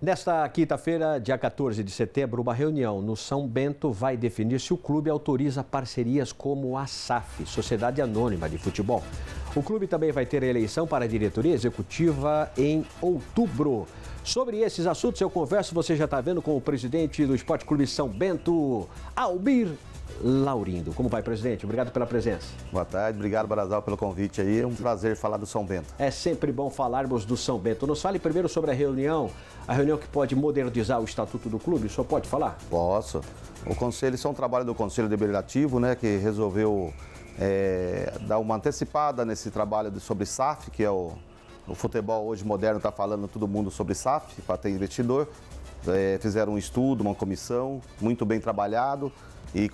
Nesta quinta-feira, dia 14 de setembro, uma reunião no São Bento vai definir se o clube autoriza parcerias como a SAF, Sociedade Anônima de Futebol. O clube também vai ter a eleição para a diretoria executiva em outubro. Sobre esses assuntos eu converso, você já está vendo, com o presidente do Esporte Clube São Bento, Albir Laurindo. Como vai, presidente? Obrigado pela presença. Boa tarde, obrigado, Barazal, pelo convite aí. É um prazer falar do São Bento. É sempre bom falarmos do São Bento. Nos fale primeiro sobre a reunião que pode modernizar o estatuto do clube. O senhor pode falar? Posso. O conselho, isso é um trabalho do Conselho Deliberativo, né, que resolveu dar uma antecipada nesse trabalho sobre SAF, que é o futebol hoje moderno, está falando todo mundo sobre SAF, para ter investidor. Fizeram um estudo, uma comissão, muito bem trabalhado, e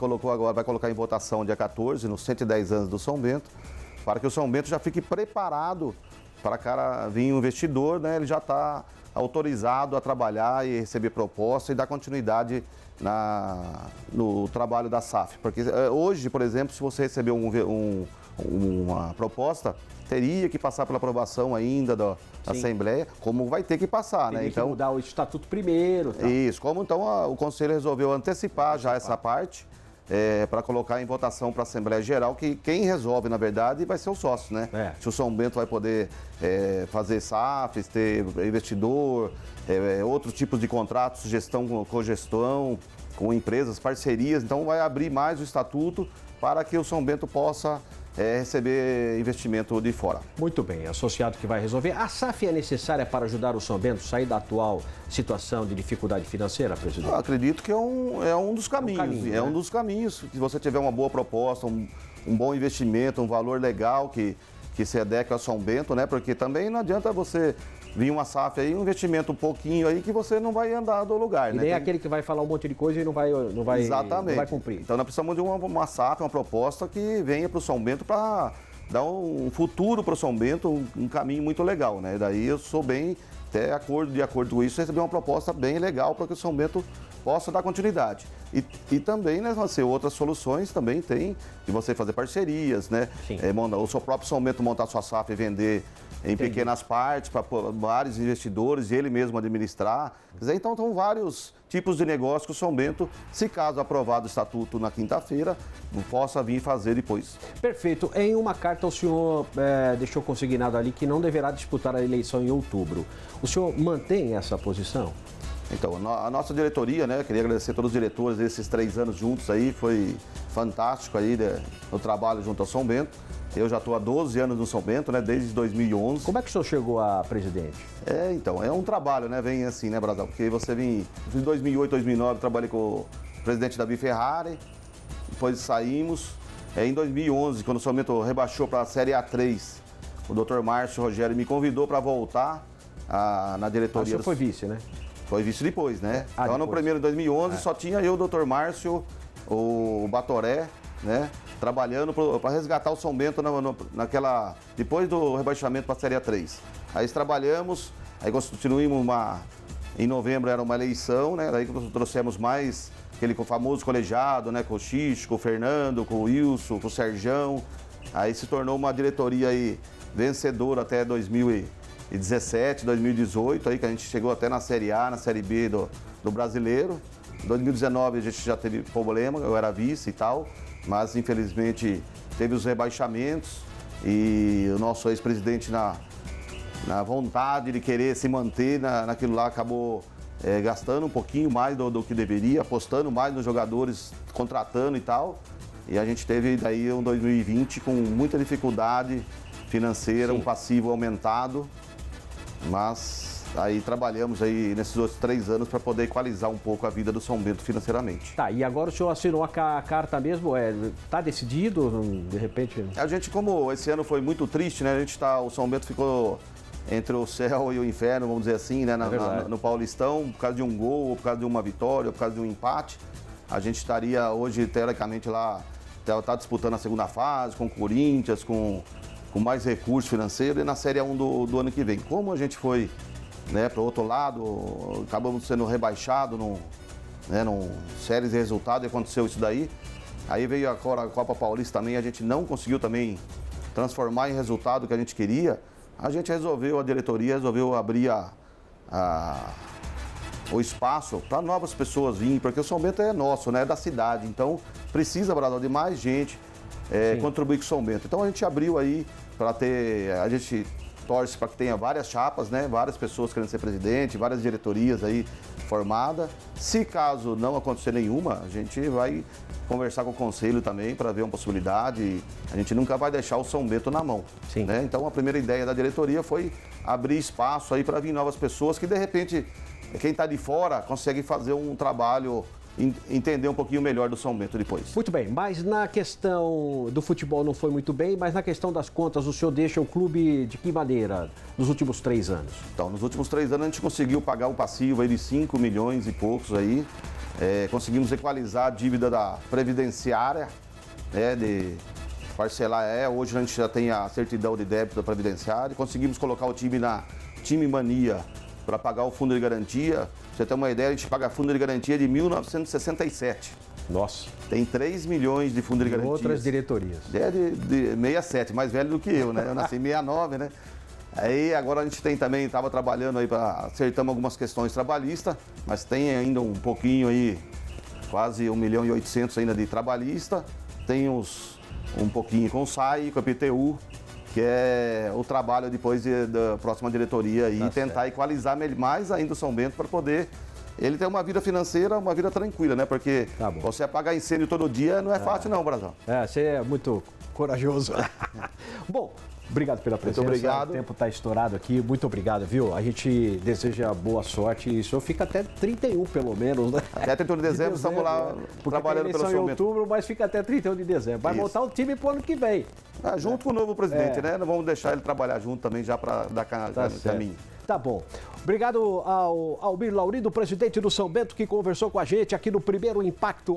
vai colocar em votação dia 14, nos 110 anos do São Bento, para que o São Bento já fique preparado para vir um investidor, né? Ele já está autorizado a trabalhar e receber proposta e dar continuidade no trabalho da SAF. Porque hoje, por exemplo, se você receber uma proposta, teria que passar pela aprovação ainda da Assembleia, como vai ter que passar, né? Então, mudar o estatuto primeiro. Tá? Isso, como então o Conselho resolveu antecipar já essa parte, para colocar em votação para a Assembleia Geral, que quem resolve, na verdade, vai ser o sócio, né? Se o São Bento vai poder fazer SAFs, ter investidor, outros tipos de contratos, gestão, cogestão, com empresas, parcerias, então vai abrir mais o estatuto para que o São Bento possa receber investimento de fora. Muito bem, associado que vai resolver. A SAF é necessária para ajudar o São Bento a sair da atual situação de dificuldade financeira, presidente? Eu acredito que é um dos caminhos. É um dos caminhos. Se você tiver uma boa proposta, um bom investimento, um valor legal que se adeque ao São Bento, né? Porque também não adianta você vir uma SAF aí, um investimento um pouquinho aí que você não vai andar do lugar, né? Nem aquele que vai falar um monte de coisa e não vai cumprir. Então nós precisamos de uma SAF, uma proposta que venha para o São Bento para dar um futuro para o São Bento, um caminho muito legal, né? Daí eu sou bem, de acordo com isso, receber uma proposta bem legal para que o São Bento possa dar continuidade. E também, né, outras soluções também tem de você fazer parcerias, né? O seu próprio São Bento montar sua SAF e vender em pequenas partes para vários investidores e ele mesmo administrar. Então, são vários tipos de negócio que o São Bento, se caso aprovado o estatuto na quinta-feira, possa vir fazer depois. Perfeito. Em uma carta o senhor deixou consignado ali que não deverá disputar a eleição em outubro. O senhor mantém essa posição? Então, a nossa diretoria, né, queria agradecer a todos os diretores desses 3 anos juntos aí, foi fantástico aí o trabalho junto ao São Bento. Eu já estou há 12 anos no São Bento, né, desde 2011. Como é que o senhor chegou a presidente? Então, é um trabalho, né, vem assim, né, Brasil, porque você vem, em 2008, 2009, trabalhei com o presidente Davi Ferrari, depois saímos. Em 2011, quando o São Bento rebaixou para a Série A3, o Dr. Márcio Rogério me convidou para voltar na diretoria. O senhor foi vice, né? Foi vice depois, né? Então, no primeiro, em 2011, só tinha eu, o Dr. Márcio, o Batoré, né? Trabalhando para resgatar o São Bento depois do rebaixamento para a Série A3. Aí trabalhamos, aí constituímos em novembro era uma eleição, né? Daí trouxemos mais aquele famoso colegiado, né? Com o Xixo, com o Fernando, com o Wilson, com o Serjão. Aí se tornou uma diretoria aí vencedora até 2017, 2018, aí que a gente chegou até na Série A, na Série B do Brasileiro. Em 2019 a gente já teve problema, eu era vice e tal, mas infelizmente teve os rebaixamentos e o nosso ex-presidente na vontade de querer se manter naquilo lá acabou gastando um pouquinho mais do que deveria, apostando mais nos jogadores, contratando e tal. E a gente teve daí um 2020 com muita dificuldade financeira, um passivo aumentado, mas aí trabalhamos aí nesses outros 3 anos para poder equalizar um pouco a vida do São Bento financeiramente. Tá, e agora o senhor assinou a carta mesmo? Tá decidido, de repente? A gente, como esse ano foi muito triste, né? O São Bento ficou entre o céu e o inferno, vamos dizer assim, né? No Paulistão, por causa de um gol, ou por causa de uma vitória, ou por causa de um empate. A gente estaria hoje, teoricamente, lá, tá disputando a segunda fase, com o Corinthians, com mais recursos financeiros, e na Série A1 do ano que vem. Como a gente foi, né, para o outro lado, acabamos sendo rebaixados num séries de resultados, e aconteceu isso daí. Aí veio a Copa Paulista também, a gente não conseguiu também transformar em resultado o que a gente queria. A gente resolveu, a diretoria resolveu abrir o espaço para novas pessoas virem, porque o São Bento é nosso, né? É da cidade. Então, precisa, Bradão, de mais gente contribuir com o São Bento. Então, a gente abriu aí para ter... A gente torce para que tenha várias chapas, né? Várias pessoas querendo ser presidente, várias diretorias aí formadas. Se caso não acontecer nenhuma, a gente vai conversar com o conselho também para ver uma possibilidade. A gente nunca vai deixar o São Bento na mão. Sim. Né? Então, a primeira ideia da diretoria foi abrir espaço aí para vir novas pessoas que, de repente, quem está de fora consegue fazer um trabalho, entender um pouquinho melhor do São Bento depois. Muito bem, mas na questão do futebol não foi muito bem, mas na questão das contas, o senhor deixa o clube de que maneira nos últimos 3 anos? Então, nos últimos 3 anos a gente conseguiu pagar um passivo aí de 5 milhões e poucos aí. Conseguimos equalizar a dívida da previdenciária, né, de parcelar. Hoje a gente já tem a certidão de débito da previdenciária. Conseguimos colocar o time na Time Mania para pagar o fundo de garantia. Pra você ter uma ideia, a gente paga fundo de garantia de 1967. Nossa. Tem 3 milhões de fundo de garantia. Outras diretorias. De 67, mais velho do que eu, né? Eu nasci em 69, né? Aí agora a gente tem também, estava trabalhando aí para acertamos algumas questões trabalhistas, mas tem ainda um pouquinho aí, quase 1.800.000 ainda de trabalhista. Tem um pouquinho com o SAI, com a PTU, que é o trabalho depois da próxima diretoria e tentar equalizar mais ainda o São Bento para poder ele ter uma vida financeira, uma vida tranquila, né? Porque você apagar incêndio todo dia não é fácil não, Brazão. Você é muito corajoso. Bom, obrigado pela presença. Muito obrigado. O tempo está estourado aqui. Muito obrigado, viu? A gente deseja boa sorte e o senhor fica até 31, pelo menos, né? Até 31 de dezembro, estamos lá trabalhando pelo São Bento. Em outubro, mas fica até 31 de dezembro. Vai montar o time pro ano que vem. Junto com o novo presidente, né? Não vamos deixar ele trabalhar junto também já para dar caminho. Tá bom. Obrigado ao Almir Laurindo, presidente do São Bento, que conversou com a gente aqui no Primeiro Impacto.